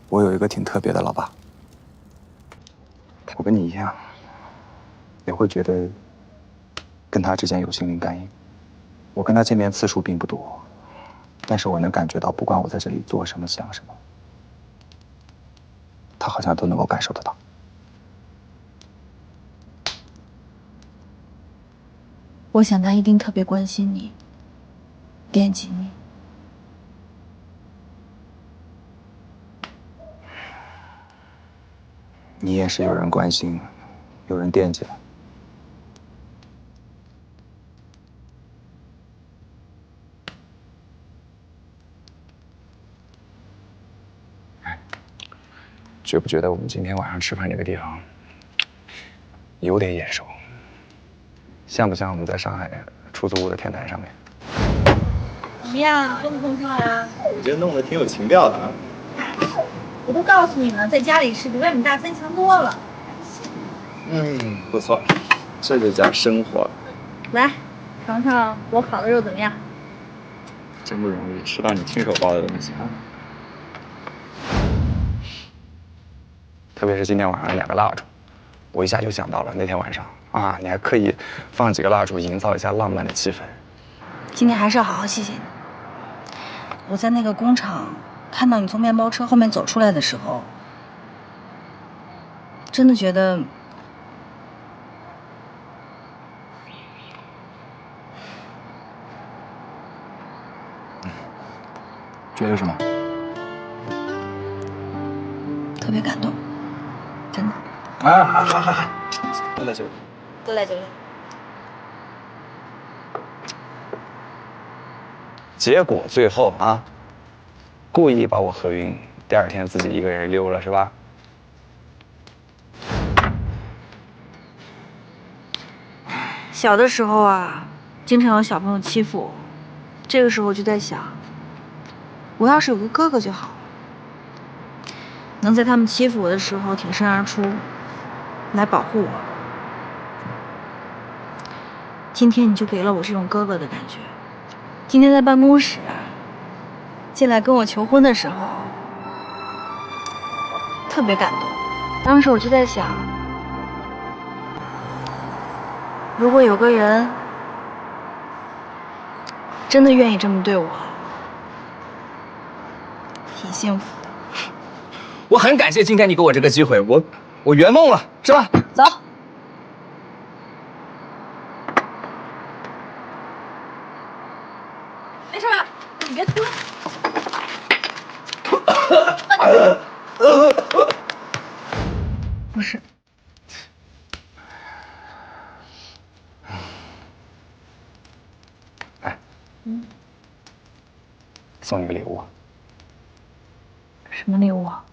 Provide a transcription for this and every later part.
我有一个挺特别的老爸，我跟你一样，也会觉得跟他之间有心灵感应。我跟他见面次数并不多，但是我能感觉到，不管我在这里做什么、想什么，他好像都能够感受得到。我想他一定特别关心你，惦记你。你也是有人关心，有人惦记了。觉不觉得我们今天晚上吃饭这个地方有点眼熟？像不像我们在上海出租屋的天台上面？怎么样，丰不丰盛啊？我觉得弄得挺有情调的啊。我都告诉你了，在家里吃比外面大餐强多了。不错，这就叫生活。来，尝尝我烤的肉怎么样？真不容易吃到你亲手包的东西啊！特别是今天晚上2个蜡烛，我一下就想到了那天晚上啊，你还刻意放几个蜡烛，营造一下浪漫的气氛。今天还是要好好谢谢你。我在那个工厂看到你从面包车后面走出来的时候，真的觉得觉得什么？特别感动，真的。好，多来酒。多来酒。结果最后啊，故意把我喝晕，第2天自己一个人溜了，是吧？小的时候啊，经常有小朋友欺负我，这个时候我就在想，我要是有个哥哥就好了，能在他们欺负我的时候挺身而出，来保护我。今天你就给了我这种哥哥的感觉。今天在办公室进来跟我求婚的时候，特别感动。当时我就在想，如果有个人真的愿意这么对我，挺幸福的。我很感谢今天你给我这个机会，我圆梦了，是吧？走。没事吧？你别哭。不是。哎，送你个礼物。什么礼物啊？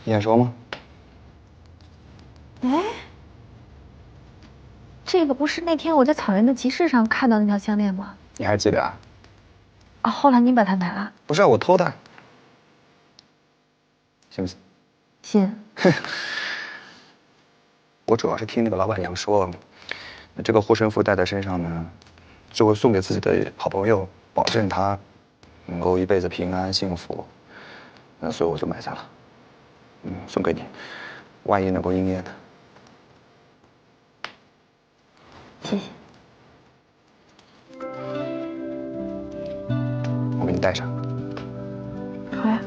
眼熟吗？哎，这个不是那天我在草原的集市上看到那条项链吗？你还记得啊？啊，后来你把它拿了？不是，我偷的。信不信？信。我主要是听那个老板娘说，这个护身符戴在身上呢，就会送给自己的好朋友，保证他能够一辈子平安幸福。所以我就买下了，送给你，万一能够应验呢？谢谢。我给你戴上。好呀。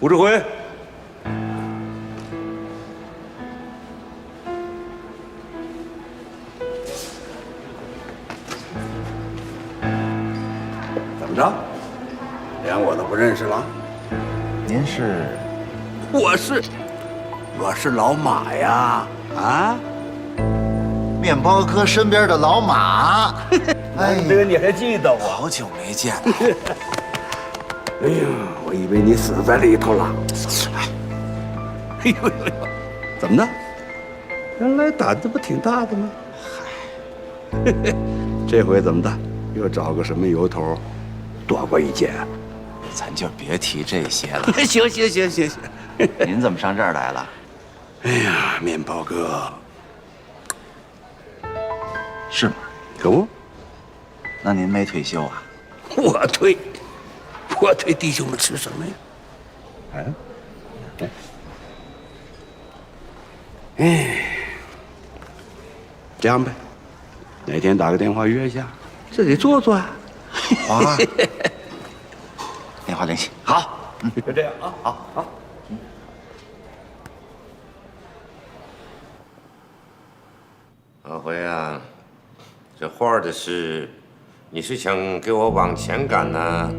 胡志辉，怎么着？连我都不认识了？您是？我是老马呀！啊，面包哥身边的老马。哎，这个你还记得我？好久没见了。哎呀，我以为你死在里头了。哎呦呦呦，怎么的？原来胆子不挺大的吗？嗨，这回怎么的？又找个什么由头，躲过一劫？咱就别提这些了。行。您怎么上这儿来了？哎呀，面包哥，是吗？可不，那您没退休啊？我推弟兄们吃什么呀？这样呗，哪天打个电话约一下，这得做做啊。好啊，电话联系。好，就这样啊。好。阿辉啊，这花儿的事，你是想给我往前赶呢，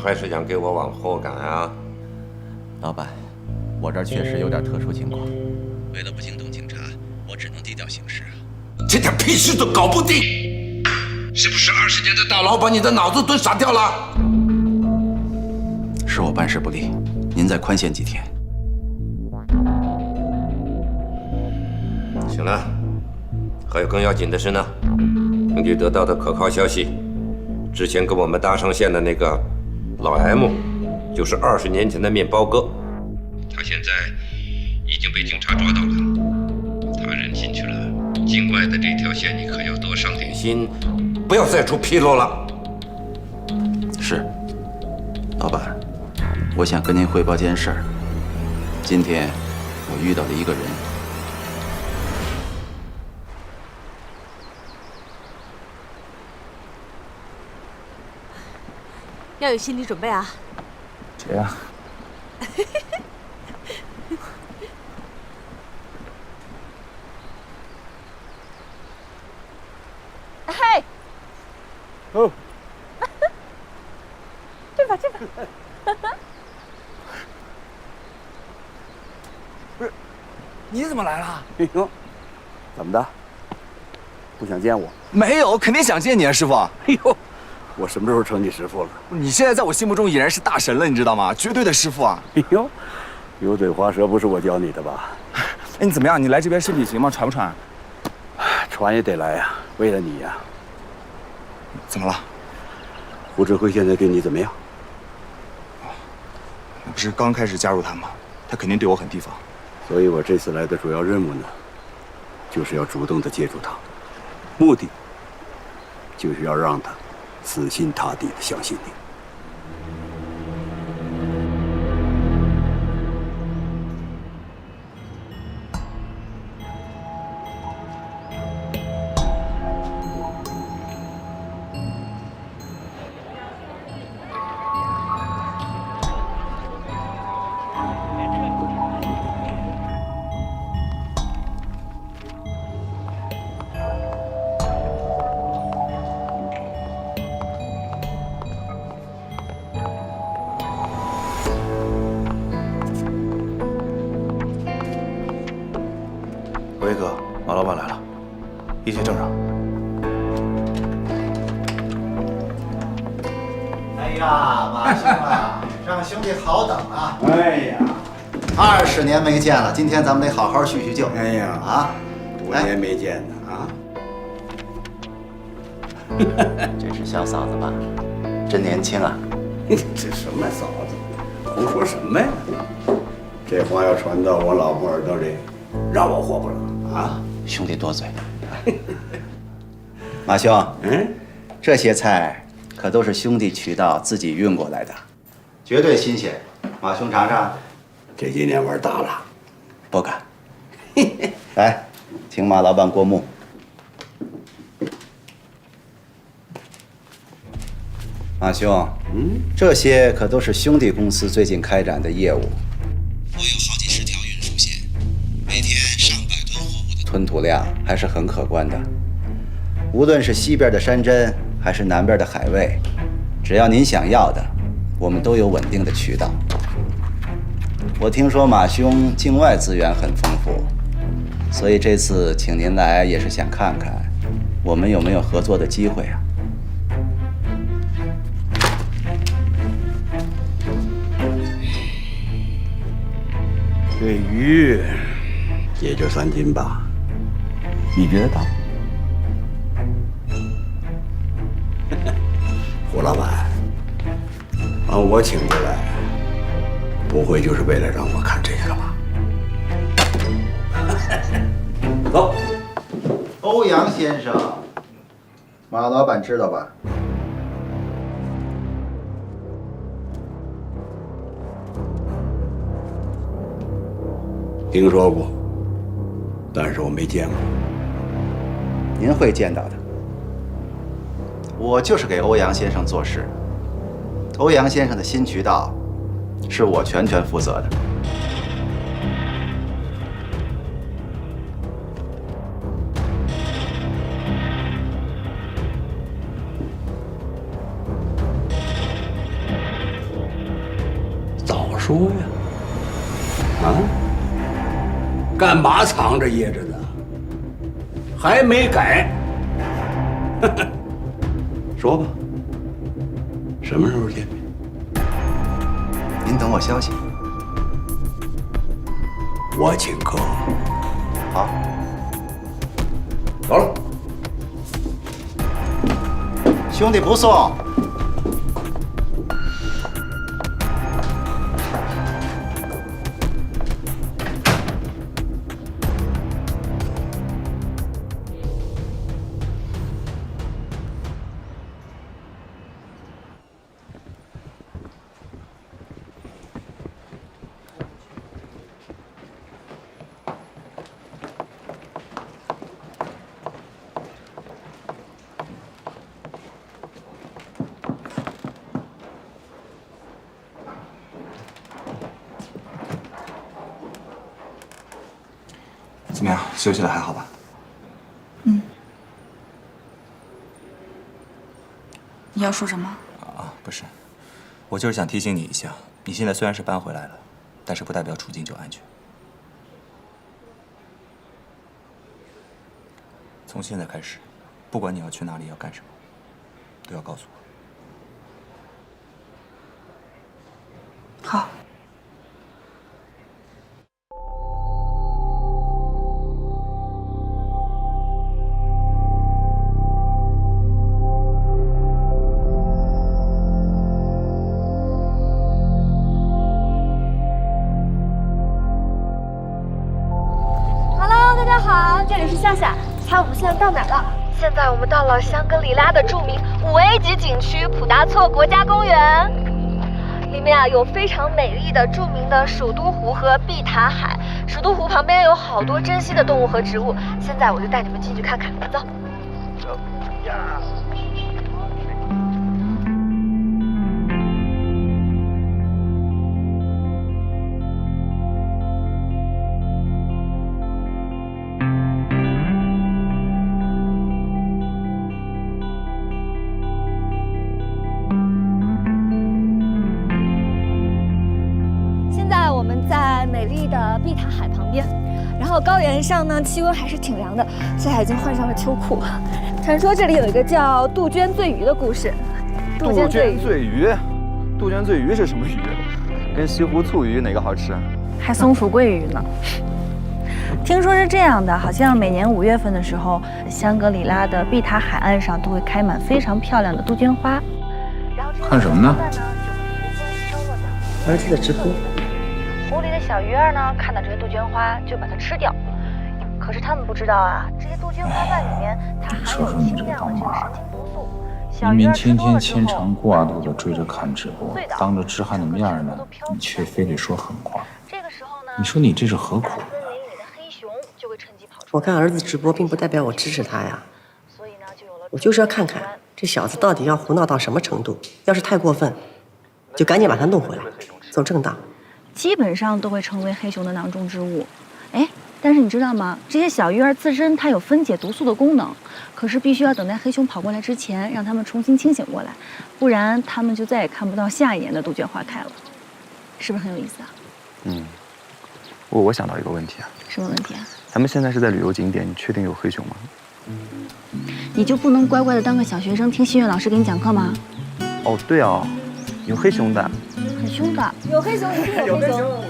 还是想给我往后赶啊？老板，我这儿确实有点特殊情况，为了不惊动警察，我只能低调行事啊。这点屁事都搞不定，是不是20年的大牢把你的脑子炖傻掉了？是我办事不力，您再宽限几天。行了，还有更要紧的事呢。根据得到的可靠消息，之前跟我们搭上线的那个老 M， 就是20年前的面包哥，他现在已经被警察抓到了，他人进去了。境外的这条线你可要多上点心，不要再出纰漏了。是，老板，我想跟您汇报件事儿。今天我遇到了一个人。要有心理准备啊！谁呀？嘿，哦，这把。不是，你怎么来了？哎呦，怎么的？不想见我？没有，肯定想见你啊，师傅。哎呦，我什么时候成你师傅了？你现在在我心目中已然是大神了，你知道吗？绝对的师傅啊！哎呦，油嘴滑舌不是我教你的吧？哎，你怎么样？你来这边是旅行吗？传不传？传也得来呀，为了你呀。怎么了？胡志辉现在对你怎么样？我不是刚开始加入他吗？他肯定对我很提防。所以我这次来的主要任务呢，就是要主动的接触他，目的就是要让他死心塌地的相信你。威哥，马老板来了，一切正常。哎呀，马兄啊，让兄弟好等啊！哎呀20年没见了，今天咱们得好好叙叙旧。哎呀啊，多年没见呢啊！这是小嫂子吧？真年轻啊！这什么嫂子，胡说什么呀？这话要传到我老婆耳朵里，让我活不了啊！兄弟多嘴。马兄，这些菜可都是兄弟渠道自己运过来的，绝对新鲜。马兄尝尝。这几年玩大了，不敢。来，请马老板过目。马兄，这些可都是兄弟公司最近开展的业务。我有好几十条运输线，每天上百吨货物的吞吐量还是很可观的。无论是西边的山珍，还是南边的海味，只要您想要的，我们都有稳定的渠道。我听说马兄境外资源很丰富，所以这次请您来也是想看看，我们有没有合作的机会啊？这鱼也就3斤吧，你觉得大？胡老板，把我请过来，不会就是为了让我看这个吧？走，欧阳先生，马老板知道吧？听说过，但是我没见过。您会见到的。我就是给欧阳先生做事，欧阳先生的新渠道是我全权负责的。早说呀！啊？干嘛藏着掖着呢？还没改？说吧，什么时候见面？您等我消息。我请客。好，走了。兄弟不送。怎么样，休息的还好吧？你要说什么？啊，不是，我就是想提醒你一下，你现在虽然是搬回来了，但是不代表处境就安全。从现在开始，不管你要去哪里，要干什么，都要告诉我。好。大家好，这里是夏夏。猜我们现在到哪了？现在我们到了香格里拉的著名5A 级景区普达措国家公园，里面有非常美丽的著名的首都湖和碧塔海。首都湖旁边有好多珍稀的动物和植物。现在我就带你们进去看看，走。我们在美丽的碧塔海旁边，然后高原上呢气温还是挺凉的，现在已经换上了秋裤。传说这里有一个叫杜鹃醉鱼的故事。杜鹃醉鱼，杜鹃醉鱼是什么鱼？跟西湖醋鱼哪个好吃？还松鼠桂鱼呢。听说是这样的，好像每年5月份的时候，香格里拉的碧塔海岸上都会开满非常漂亮的杜鹃花。看什么呢？儿子的直播。湖里的小鱼儿呢，看到这些杜鹃花就把它吃掉。可是他们不知道啊，这些杜鹃花瓣里面它含有清亮的这个神经毒素。明明天天牵肠挂肚的追着看直播，当着志汉的面呢，你却非得说狠话。这个时候呢，你说你这是何苦？我看儿子直播，并不代表我支持他呀。我就是要看看这小子到底要胡闹到什么程度？要是太过分，就赶紧把他弄回来，走正道。基本上都会成为黑熊的囊中之物。哎，但是你知道吗？这些小鱼儿自身它有分解毒素的功能，可是必须要等待黑熊跑过来之前，让它们重新清醒过来，不然它们就再也看不到下一年的杜鹃花开了。是不是很有意思啊？嗯，我想到一个问题啊。什么问题啊？咱们现在是在旅游景点，你确定有黑熊吗？你就不能乖乖的当个小学生，听心悦老师给你讲课吗？哦，对哦，有黑熊的。很凶的。有黑熊，一定有黑熊。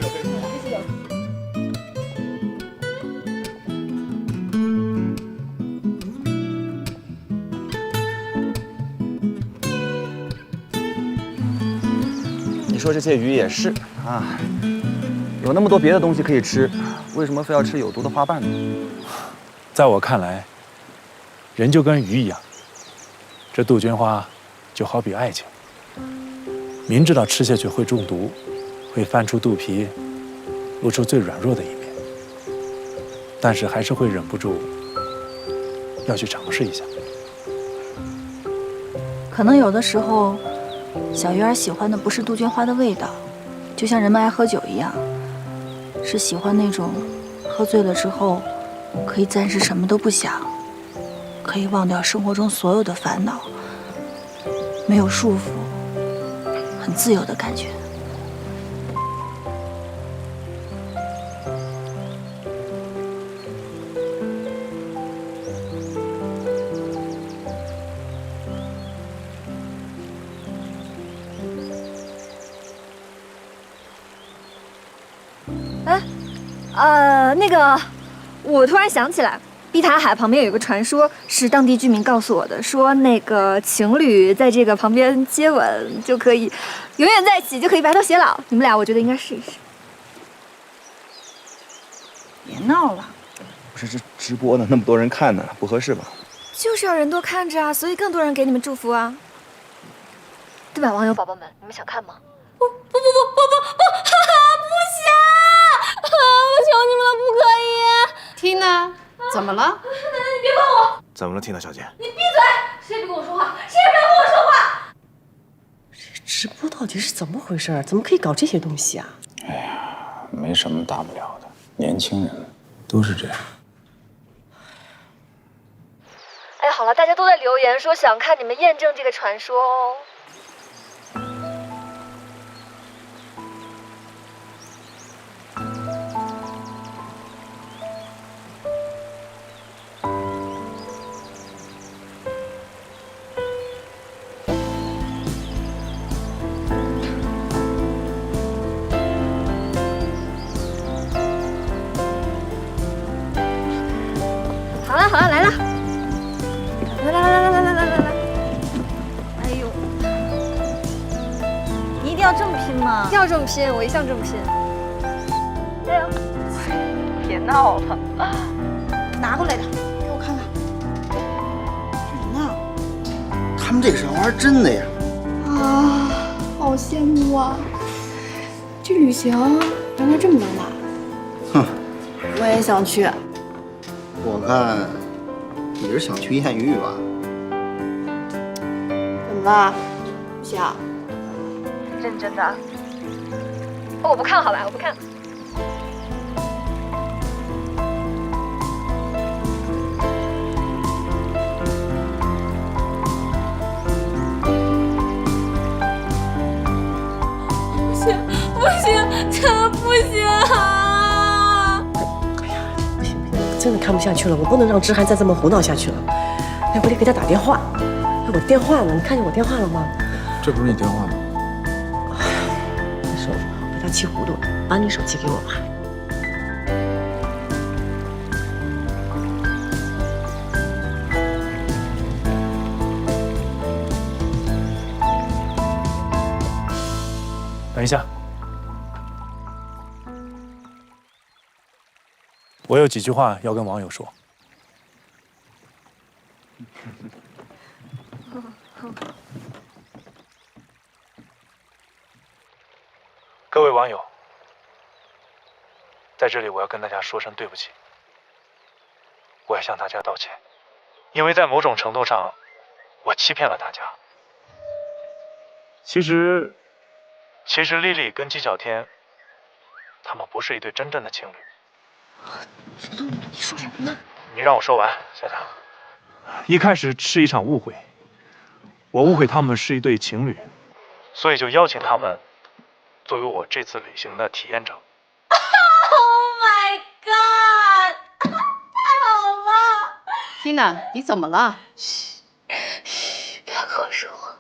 你说这些鱼也是啊，有那么多别的东西可以吃，为什么非要吃有毒的花瓣呢？在我看来，人就跟鱼一样，这杜鹃花就好比爱情，明知道吃下去会中毒，会翻出肚皮，露出最软弱的一面，但是还是会忍不住要去尝试一下。可能有的时候，小鱼儿喜欢的不是杜鹃花的味道，就像人们爱喝酒一样，是喜欢那种喝醉了之后可以暂时什么都不想，可以忘掉生活中所有的烦恼，没有束缚，很自由的感觉。那个，我突然想起来，碧塔海旁边有一个传说，是当地居民告诉我的，说那个情侣在这个旁边接吻就可以永远在一起，就可以白头偕老。你们俩，我觉得应该试一试。别闹了，不是这直播呢，那么多人看呢，不合适吧？就是要人多看着啊，所以更多人给你们祝福啊，对吧，网友宝宝们？你们想看吗？不，哈哈，不行！我求你们了，不可以！Tina，怎么了？奶奶，你别碰我！怎么了，Tina小姐？你闭嘴！谁也别跟我说话！谁也别跟我说话！这直播到底是怎么回事？怎么可以搞这些东西啊？哎呀，没什么大不了的，年轻人都是这样。哎，好了，大家都在留言说想看你们验证这个传说哦。好了，来了，来！哎呦，你一定要这么拼吗？一定要这么拼，我一向这么拼。加油！别闹了，拿过来的，给我看看。什么呢？他们这个赏花真的呀！啊，好羡慕啊！这旅行原来这么能玩。哼，我也想去。我看你是想去艳遇吧？怎么了？不想？认真的？哦，我不看，好吧，我不看。不行，真的不行啊！不行，真的看不下去了，我不能让志涵再这么胡闹下去了。哎，我得给他打电话。哎，我电话呢？你看见我电话了吗？这不是你电话吗？那手被他气糊涂了，把你手机给我吧。等一下，我有几句话要跟网友说。各位网友，在这里我要跟大家说声对不起，我要向大家道歉，因为在某种程度上，我欺骗了大家。其实丽丽跟纪晓天，他们不是一对真正的情侣。你说什么呢？你让我说完，夏夏。一开始是一场误会，我误会他们是一对情侣，所以就邀请他们作为我这次旅行的体验者。Oh my god！ 太好了 ！Tina， 你怎么了？嘘，别跟我说话。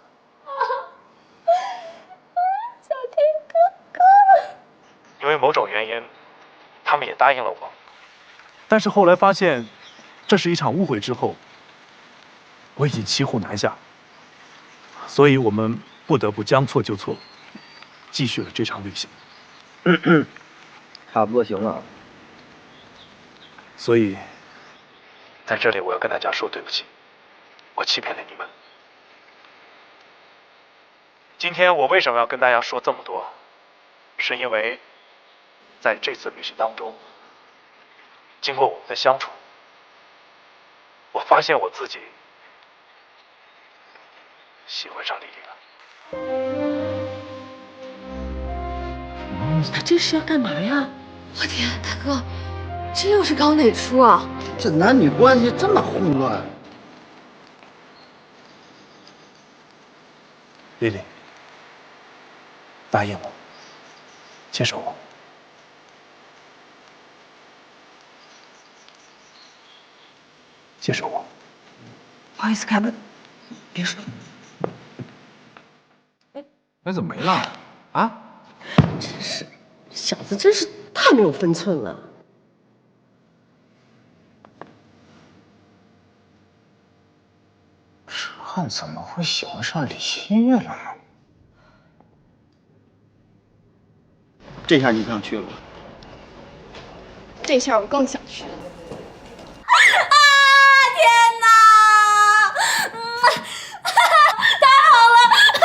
小天哥哥。因为某种原因，他们也答应了我。但是后来发现，这是一场误会之后，我已经骑虎难下，所以我们不得不将错就错，继续了这场旅行。差不多行了。所以，在这里我要跟大家说对不起，我欺骗了你们。今天我为什么要跟大家说这么多？是因为，在这次旅行当中，经过我们的相处，我发现我自己喜欢上丽丽了。他这是要干嘛呀？我天，大哥，这又是搞哪出啊？这男女关系这么混乱。丽丽，答应我，接受我。接受我。不好意思，凯文，别说。哎，怎么没了？啊？真是，小子真是太没有分寸了。痴汉怎么会喜欢上李新月了呢？这下你不想去了吧？这下我更想去了。天哪！太好了，太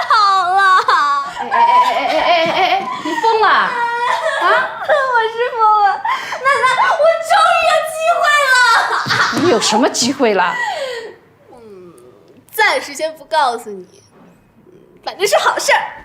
好了！哎，你疯了？啊？我是疯了，那我终于有机会了！你有什么机会了？暂时先不告诉你，反正是好事儿。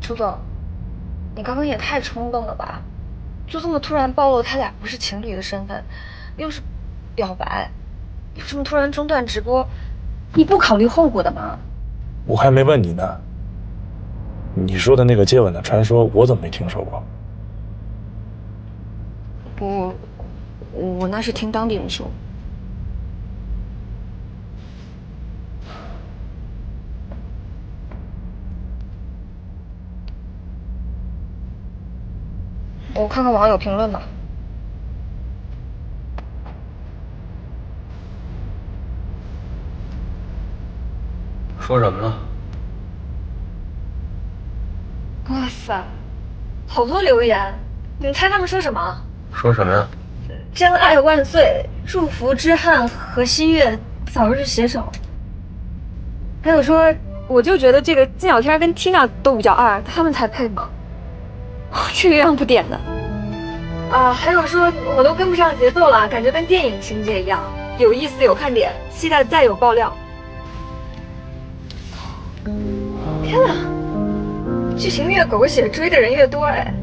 朱总，你刚刚也太冲动了吧！就这么突然暴露他俩不是情侣的身份，又是表白，又这么突然中断直播，你不考虑后果的吗？我还没问你呢。你说的那个接吻的传说，我怎么没听说过？我那是听当地人说。我看看网友评论吧。说什么呢？哇塞，好多留言，你猜他们说什么？说什么呀？真爱万岁，祝福之汉和新月早日携手。还有说，我就觉得这个金小天跟 Tina 都比较二，他们才配吗？这个样不点的。啊，还有说我都跟不上节奏了，感觉跟电影情节一样，有意思有看点，期待再有爆料。天哪，剧情越狗血，追的人越多哎。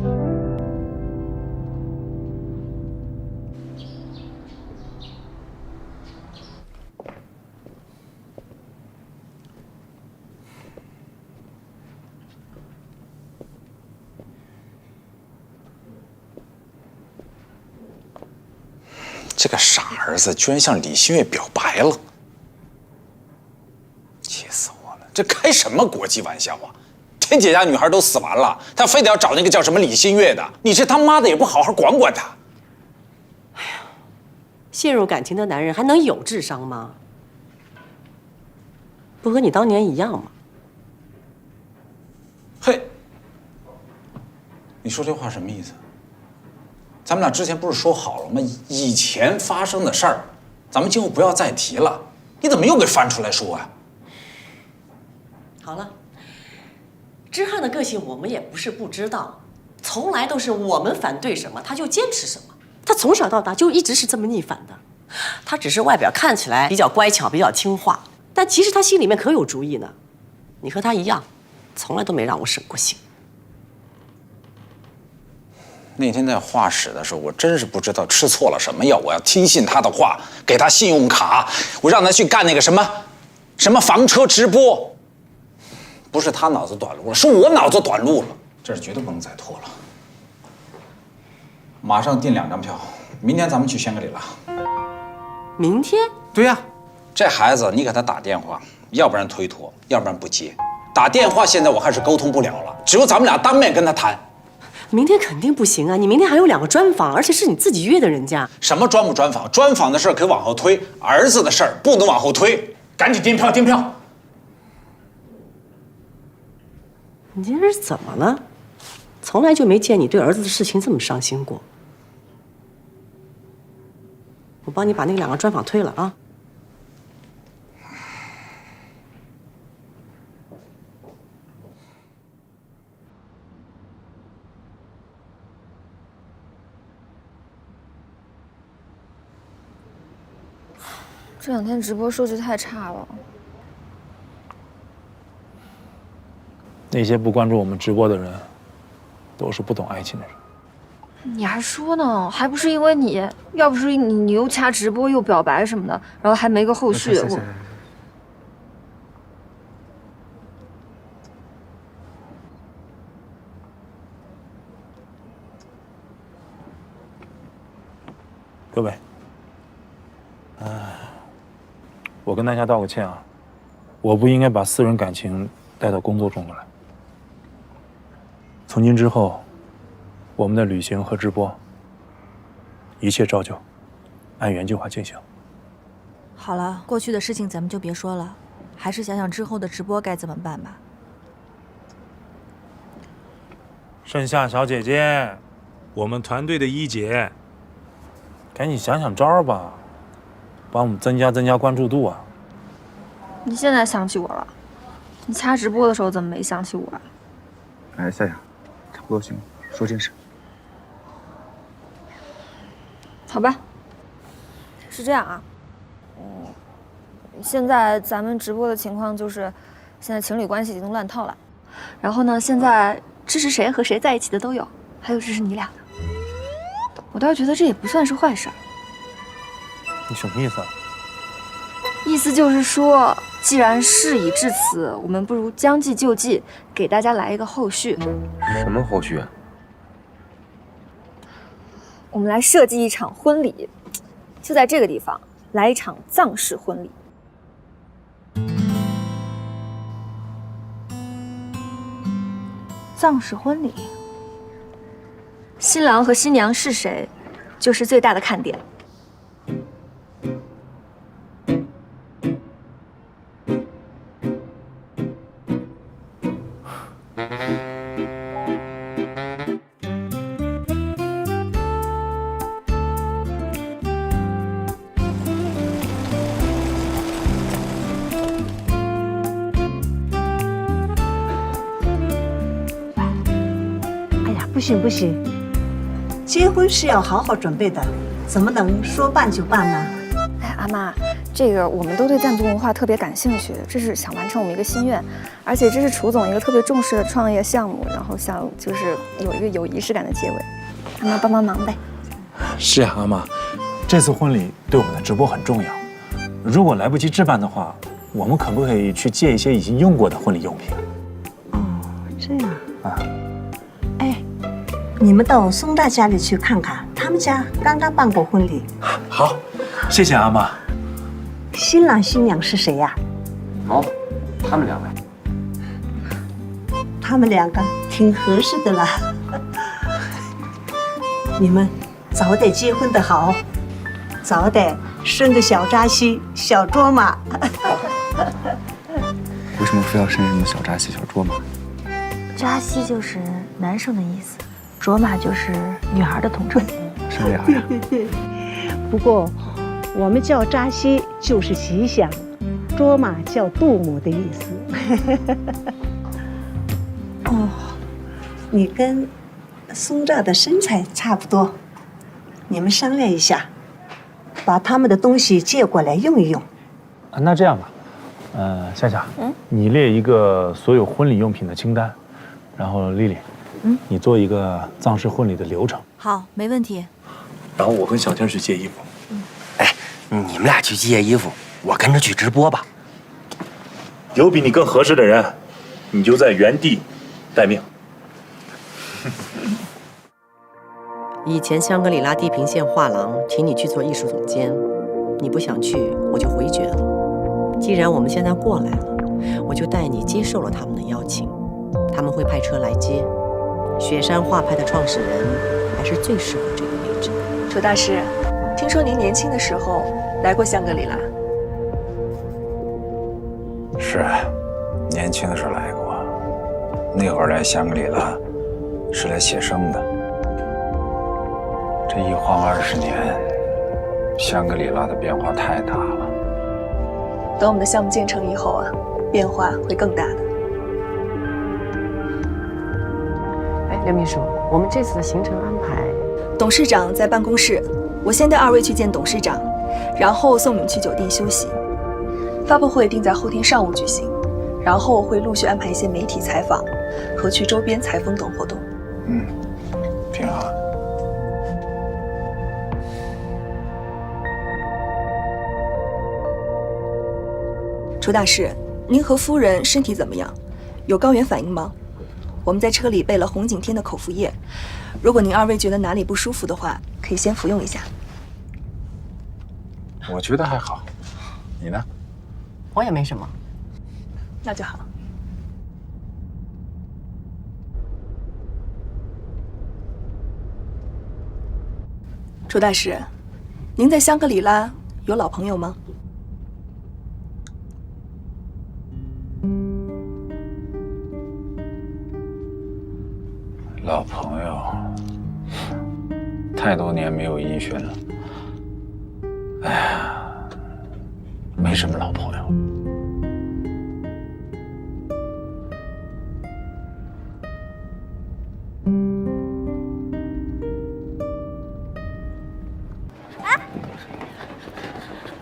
这个傻儿子居然向李新月表白了，气死我了！这开什么国际玩笑啊！天姐家女孩都死完了，他非得要找那个叫什么李新月的，你这他妈的也不好好管管他！哎呀，陷入感情的男人还能有智商吗？不和你当年一样吗？你说这话什么意思？咱们俩之前不是说好了吗？以前发生的事儿，咱们今后不要再提了。你怎么又给翻出来说啊？好了，知翰的个性我们也不是不知道，从来都是我们反对什么他就坚持什么。他从小到大就一直是这么逆反的。他只是外表看起来比较乖巧、比较听话，但其实他心里面可有主意呢。你和他一样，从来都没让我省过心。那天在画室的时候，我真是不知道吃错了什么药，我要听信他的话，给他信用卡，我让他去干那个什么房车直播。不是他脑子短路了，是我脑子短路了，这是绝对不能再拖了。马上订2张票，明天咱们去香格里拉。明天？对呀，这孩子你给他打电话，要不然推脱，要不然不接。打电话现在我还是沟通不了了，只有咱们俩当面跟他谈。明天肯定不行啊！你明天还有2个专访，而且是你自己约的人家。什么专不专访？专访的事可以往后推，儿子的事儿不能往后推。赶紧订票，订票！你这是怎么了？从来就没见你对儿子的事情这么伤心过。我帮你把那2个专访推了啊。这2天直播数据太差了。那些不关注我们直播的人，都是不懂爱情的人。你还说呢？还不是因为你，要不是你又掐直播又表白什么的，然后还没个后续。各位，我跟大家道个歉啊，我不应该把私人感情带到工作中来。从今之后，我们的旅行和直播，一切照旧，按原计划进行。好了，过去的事情咱们就别说了，还是想想之后的直播该怎么办吧。盛夏小姐姐，我们团队的一姐，赶紧想想招儿吧，帮我们增加关注度啊！你现在想起我了？你掐直播的时候怎么没想起我啊？哎，夏夏，差不多行了，说正事。好吧，是这样啊，现在咱们直播的情况就是，现在情侣关系已经乱套了，然后呢，现在支持谁和谁在一起的都有，还有支持你俩的。我倒是觉得这也不算是坏事儿。你什么意思啊？意思就是说，既然事已至此，我们不如将计就计，给大家来一个后续。什么后续啊？我们来设计一场婚礼，就在这个地方来一场藏式婚礼。藏式婚礼，新郎和新娘是谁，就是最大的看点。不行不行，结婚是要好好准备的，怎么能说办就办呢？哎，阿妈，这个我们都对赞族文化特别感兴趣，这是想完成我们一个心愿，而且这是楚总一个特别重视的创业项目，然后想就是有一个有仪式感的结尾，阿妈帮帮忙呗。是呀，阿妈，这次婚礼对我们的直播很重要，如果来不及置办的话，我们可不可以去借一些已经用过的婚礼用品？哦，这样啊。哎，你们到松大家里去看看，他们家刚刚办过婚礼。好，谢谢阿妈。新郎新娘是谁呀？哦，他们2位。他们2个挺合适的啦。你们早点结婚的好，早点生个小扎西、小卓玛。为什么非要生什么小扎西、小卓玛？扎西就是男生的意思，卓玛就是女孩的统称。是这样呀。对。不过我们叫扎西就是吉祥，卓玛叫杜母的意思。哦，你跟松照的身材差不多，你们商量一下，把他们的东西借过来用一用。那这样吧，夏夏，你列一个所有婚礼用品的清单，然后丽丽，你做一个藏式婚礼的流程。好，没问题。然后我跟小天去借衣服。哎，你们俩去借衣服，我跟着去直播吧。有比你更合适的人，你就在原地待命。以前香格里拉地平线画廊请你去做艺术总监，你不想去，我就回绝了。既然我们现在过来了，我就带你接受了他们的邀请，他们会派车来接。雪山画派的创始人还是最适合这个位置。楚大师，听说您年轻的时候来过香格里拉。是，年轻的时候来过，那会儿来香格里拉是来写生的。这一晃20年，香格里拉的变化太大了。等我们的项目建成以后啊，变化会更大的。哎，刘秘书，我们这次的行程安排，董事长在办公室，我先带2位去见董事长，然后送你们去酒店休息。发布会定在后天上午举行，然后会陆续安排一些媒体采访和去周边采风等活动。挺好。楚大师，您和夫人身体怎么样？有高原反应吗？我们在车里备了红景天的口服液，如果您2位觉得哪里不舒服的话，可以先服用一下。我觉得还好，你呢？我也没什么。那就好。楚大师，您在香格里拉有老朋友吗？老朋友，太多年没有音讯了。哎呀，没什么老朋友。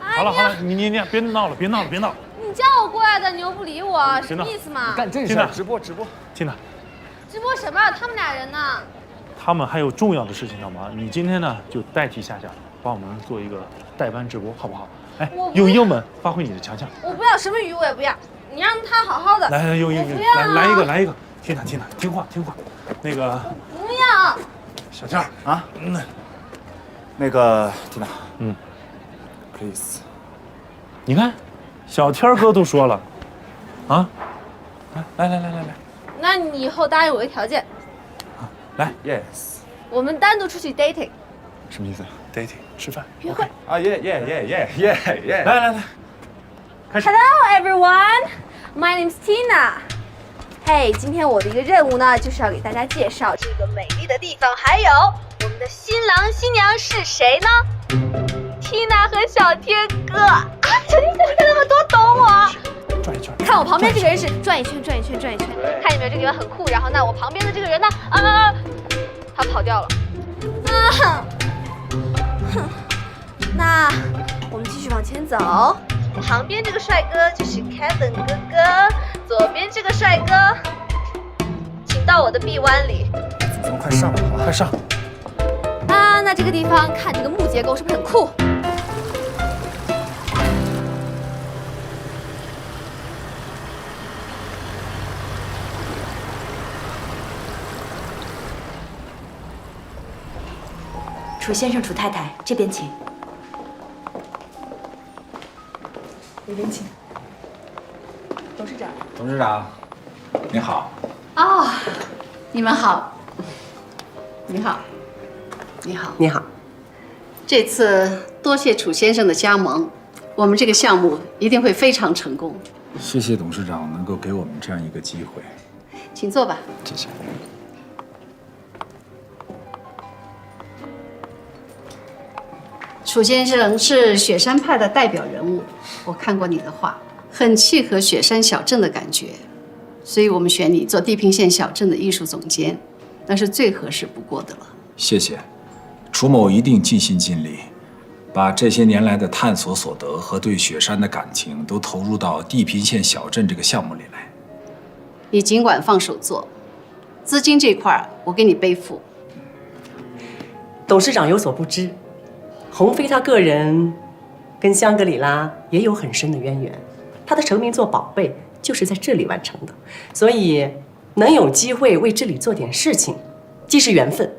好了，你别闹了。你叫我过来的，你又不理我，什么意思嘛？干正事儿，直播。缇娜，直播什么？他们俩人呢？他们还有重要的事情要忙，你今天呢就代替夏夏，帮我们做一个代班直播，好不好？哎，用英文发挥你的强项。我不要什么鱼，我也不要。你让他好好的。来，用英语，来一个。缇娜，听话。那个。不要。小天啊，那个缇娜，please。你看，小天哥都说了，啊，来。那你以后答应我一个条件。来 ，yes。我们单独出去 dating。什么意思 ？dating 吃饭约会啊耶！来，开始。 Hello everyone, my name's Tina。嘿，今天我的一个任务呢，就是要给大家介绍这个美丽的地方，还有我们的新郎新娘是谁呢？Tina 和小天哥。啊，小天哥，你怎么多懂我？转一圈。看我旁边这个人是转一圈。看有没有这个人很酷，然后那我旁边的这个人呢？他跑掉了。那我们继续往前走。旁边这个帅哥就是 Kevin 哥哥，左边这个帅哥，请到我的臂弯里。咱们快上吧，快上！啊，那这个地方看这个木结构是不是很酷？楚先生、楚太太，这边请。里边请。董事长，你好。哦，你们好。你好。这次多谢楚先生的加盟，我们这个项目一定会非常成功。谢谢董事长能够给我们这样一个机会。请坐吧。谢谢。楚先生是雪山派的代表人物，我看过你的画，很契合雪山小镇的感觉，所以我们选你做地平线小镇的艺术总监，那是最合适不过的了。谢谢，楚某一定尽心尽力，把这些年来的探索所得和对雪山的感情都投入到地平线小镇这个项目里来。你尽管放手做，资金这块我给你背负。董事长有所不知，鸿飞他个人跟香格里拉也有很深的渊源，他的成名作《宝贝》就是在这里完成的，所以能有机会为这里做点事情，既是缘分，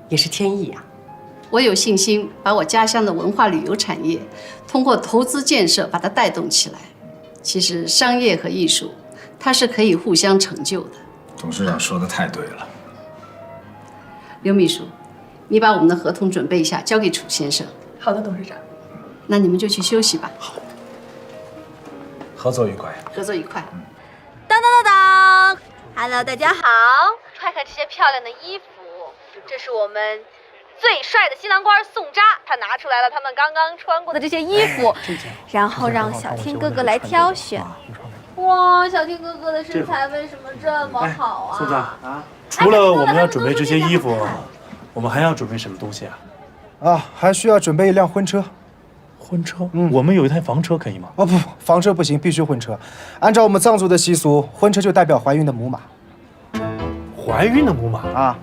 也是天意啊。我有信心把我家乡的文化旅游产业通过投资建设把它带动起来。其实商业和艺术，它是可以互相成就的。董事长说的太对了。刘秘书，你把我们的合同准备一下，交给楚先生。好的，董事长。那你们就去休息吧。好，合作愉快。合作愉快。当当当当 ，Hello， 大家好，快看这些漂亮的衣服，这是我们最帅的新郎官宋扎，他拿出来了他们刚刚穿过的这些衣服，然后让小天哥哥来挑选。哇，小天哥哥的身材为什么这么好啊？宋扎啊，除了我们要准备这些衣服，我们还要准备什么东西啊？啊，还需要准备一辆婚车。婚车？我们有一台房车可以吗？哦不，房车不行，必须婚车。按照我们藏族的习俗，婚车就代表怀孕的母马。怀孕的母马啊？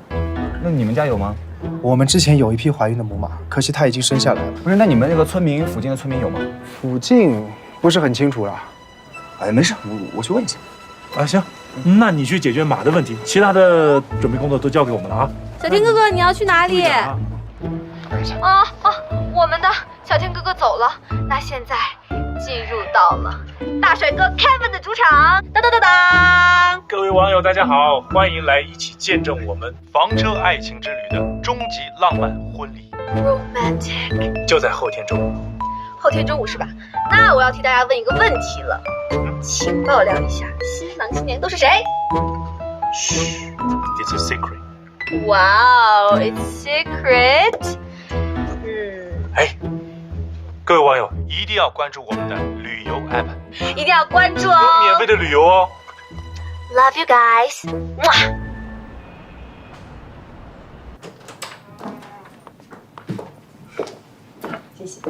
那你们家有吗？我们之前有一批怀孕的母马，可惜它已经生下来了。不是，那你们那个附近的村民有吗？附近不是很清楚了。哎，没事，我去问一下。啊，行，那你去解决马的问题，其他的准备工作都交给我们了啊。小天哥哥，你要去哪里？我们的小天哥哥走了，那现在进入到了大帅哥 Kevin 的主场。当当当当！各位网友，大家好，欢迎来一起见证我们房车爱情之旅的终极浪漫婚礼 ，Romantic， 就在后天中午。后天中午是吧？那我要替大家问一个问题了，请爆料一下新郎新娘都是谁？嘘 ，It's a secret。Wow, it's secret。哎，各位网友一定要关注我们的旅游 app， 一定要关注哦，有免费的旅游哦。Love you guys， 谢谢。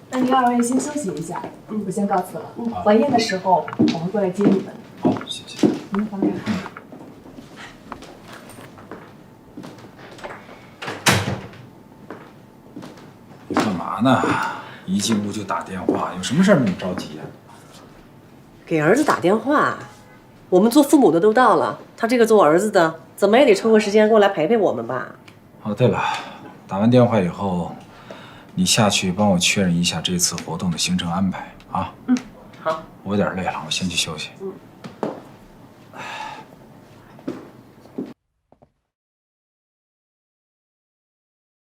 那您二位先休息一下，我先告辞了。晚宴的时候我会过来接你们。好，谢谢。您方便。你干嘛呢？一进屋就打电话，有什么事儿那么着急呀？给儿子打电话，我们做父母的都到了，他这个做儿子的，怎么也得抽个时间过来陪陪我们吧。哦，对了，打完电话以后，你下去帮我确认一下这次活动的行程安排啊。好。我有点累了，我先去休息。